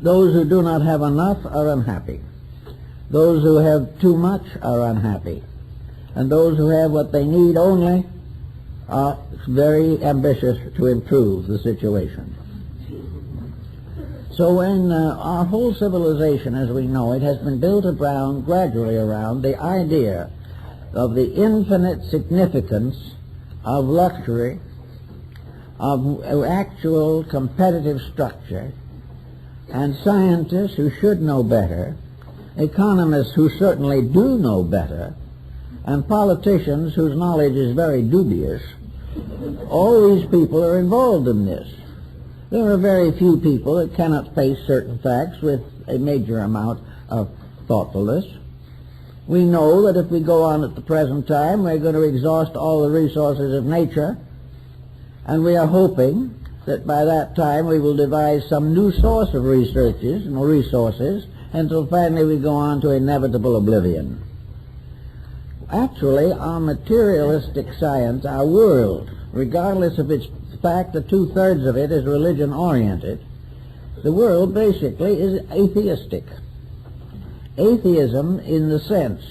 Those who do not have enough are unhappy. Those who have too much are unhappy. And those who have what they need only are very ambitious to improve the situation. So when our whole civilization as we know it has been built gradually around the idea of the infinite significance of luxury, of actual competitive structure, and scientists who should know better, economists who certainly do know better, and politicians whose knowledge is very dubious, all these people are involved in this. There are very few people that cannot face certain facts with a major amount of thoughtfulness. We know that if we go on at the present time, we're going to exhaust all the resources of nature, and we are hoping that by that time we will devise some new source of resources until finally we go on to inevitable oblivion. Actually, our materialistic science, our world, regardless of its fact that two-thirds of it is religion-oriented, the world basically is atheistic. Atheism in the sense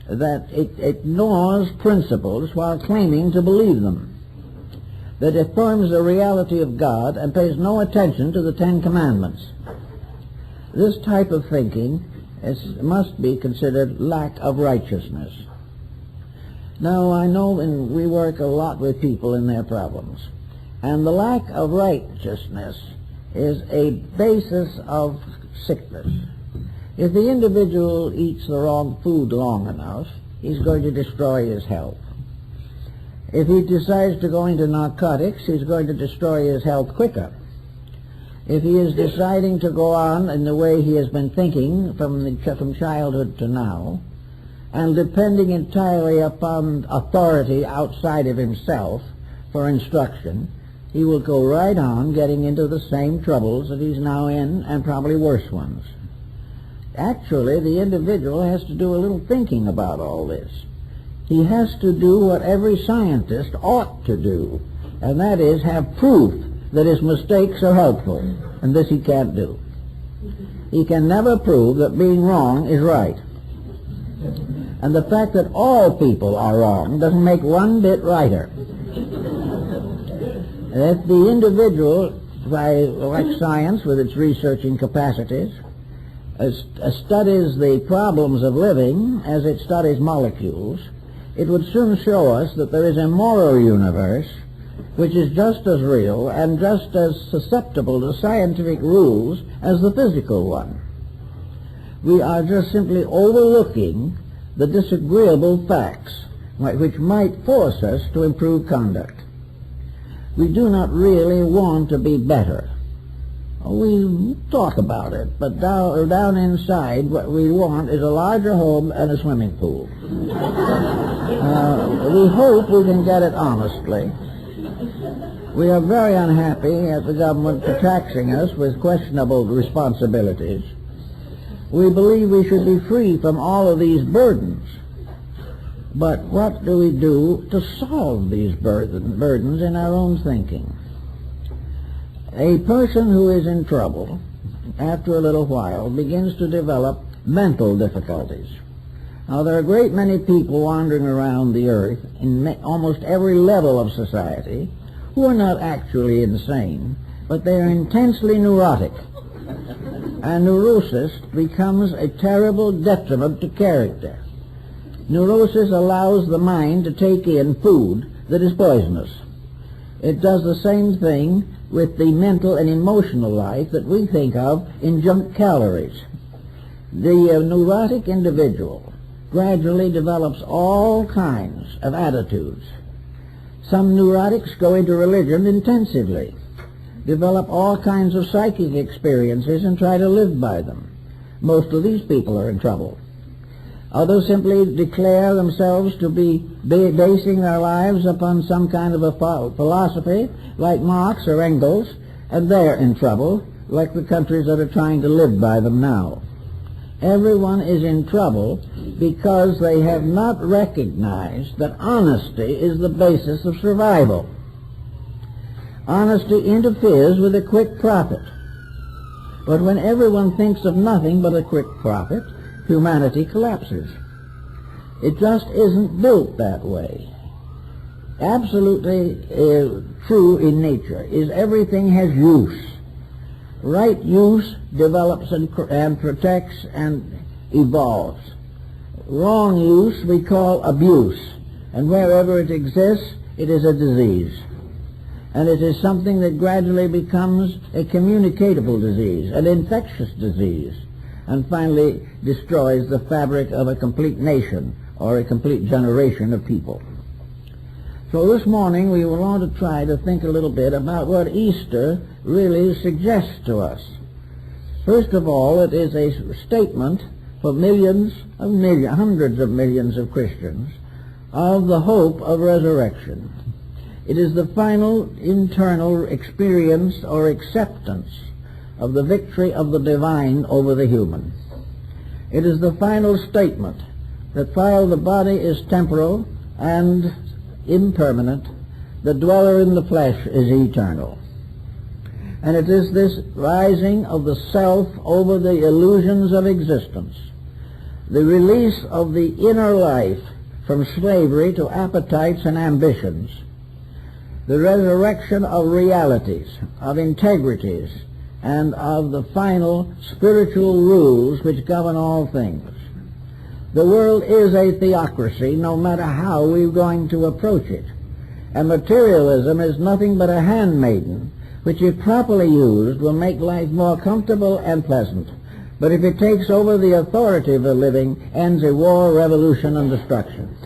that it ignores principles while claiming to believe them, that affirms the reality of God and pays no attention to the Ten Commandments. This type of thinking must be considered lack of righteousness. Now, I know we work a lot with people in their problems, and the lack of righteousness is a basis of sickness. If the individual eats the wrong food long enough, he's going to destroy his health. If he decides to go into narcotics, he's going to destroy his health quicker. If he is deciding to go on in the way he has been thinking from childhood to now, and depending entirely upon authority outside of himself for instruction, he will go right on getting into the same troubles that he's now in, and probably worse ones. Actually, the individual has to do a little thinking about all this. He has to do what every scientist ought to do, and that is have proof that his mistakes are helpful, and this he can't do. He can never prove that being wrong is right. And the fact that all people are wrong doesn't make one bit righter. If the individual, like science with its researching capacities, studies the problems of living as it studies molecules, it would soon show us that there is a moral universe which is just as real and just as susceptible to scientific rules as the physical one. We are just simply overlooking the disagreeable facts which might force us to improve conduct. We do not really want to be better. We talk about it, but down inside what we want is a larger home and a swimming pool. We hope we can get it honestly. We are very unhappy at the government for taxing us with questionable responsibilities. We believe we should be free from all of these burdens. But what do we do to solve these burdens in our own thinking? A person who is in trouble, after a little while, begins to develop mental difficulties. Now, there are a great many people wandering around the earth in almost every level of society who are not actually insane, but they are intensely neurotic. And neurosis becomes a terrible detriment to character. Neurosis allows the mind to take in food that is poisonous. It does the same thing with the mental and emotional life that we think of in junk calories. The neurotic individual gradually develops all kinds of attitudes. Some neurotics go into religion intensively, develop all kinds of psychic experiences and try to live by them. Most of these people are in trouble. Others simply declare themselves to be basing their lives upon some kind of a philosophy, like Marx or Engels, and they're in trouble, like the countries that are trying to live by them now. Everyone is in trouble because they have not recognized that honesty is the basis of survival. Honesty interferes with a quick profit. But when everyone thinks of nothing but a quick profit, humanity collapses. It just isn't built that way. Absolutely true in nature is everything has use. Right use develops and protects and evolves. Wrong use we call abuse, and wherever it exists, it is a disease. And it is something that gradually becomes a communicatable disease, an infectious disease, and finally destroys the fabric of a complete nation or a complete generation of people. So this morning we want to try to think a little bit about what Easter really suggests to us. First of all, it is a statement for hundreds of millions of Christians of the hope of resurrection. It is the final internal experience or acceptance of the victory of the divine over the human. It is the final statement that while the body is temporal and impermanent, the dweller in the flesh is eternal. And it is this rising of the self over the illusions of existence, the release of the inner life from slavery to appetites and ambitions, the resurrection of realities, of integrities, and of the final spiritual rules which govern all things. The world is a theocracy, no matter how we're going to approach it. And materialism is nothing but a handmaiden, which if properly used will make life more comfortable and pleasant. But if it takes over the authority of the living, ends in war, revolution, and destruction.